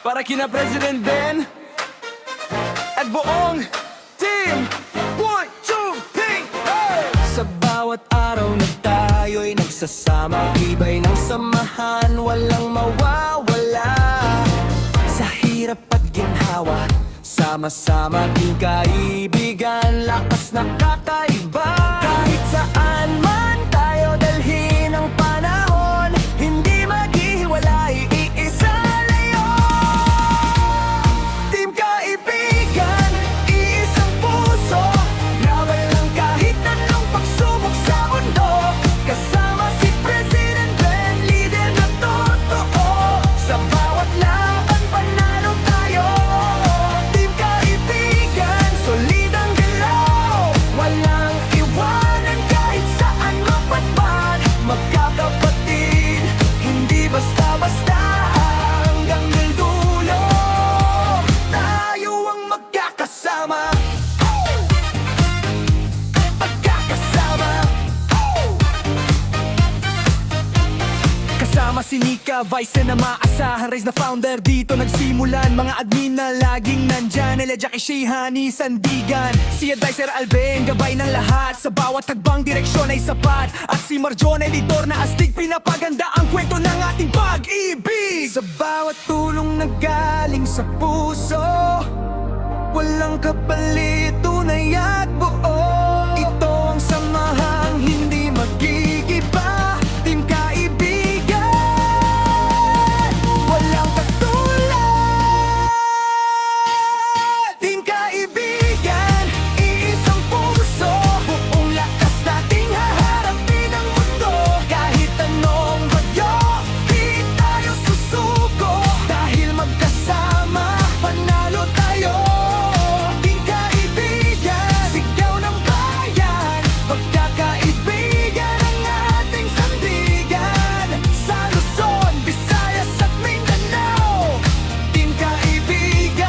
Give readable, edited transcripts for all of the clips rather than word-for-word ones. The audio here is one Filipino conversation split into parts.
para kina President Ben at buong team. 1, 2, 3, hey! Sa bawat araw na tayo'y nagsasama, iba'y ng samahan, walang mawawala. Sa hirap at ginhawa, sama-sama ting kaibigan, lakas na kakaiba. Kahit saan man tayo dalhin ang panahon, hindi maghihiwalay, iisa layon. Team Kaibigan, iisang puso, laban lang kahit anong pagsubok sa mundo. Kasama si President Ben, leader na totoo. Sa bawat laban panalo tayo. Team Kaibigan, solid ang galaw, walang iwanan kahit saan mapatpat. Magkakapatid, hindi basta-basta, hanggang dulo tayo ang magkakasama. Magkakasama. Kasama si Nika, Vice na maasahan, Reyes na founder, dito nagsimulan. Mga admin na laging nandyan, Elia Jackie Shihani, Sandigan. Si Advisor Alben, gabay ng lahat, sa bawat tagbang direksyon ay sapat. At si Marjon, editor na astig, pinapaganda ang kwento ng ating pag-ibig. Sa bawat tulong na galing sa puso, walang kapalit, tunay at buo. Ito ang samahang hindi magigiba. Team Kaibigan, walang katulad. Team Kaibigan, iisang puso, buong lakas nating haharapin ang mundo. Kahit anong bagyo, di tayo susuko, dahil magkasama, panalo tayo. Team Kaibigan, sigaw ng bayan, magkakaibigan ang ating sandigan. Sa Luzon, Visayas at Mindanao, Team Kaibigan,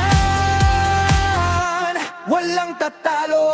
walang tatalo.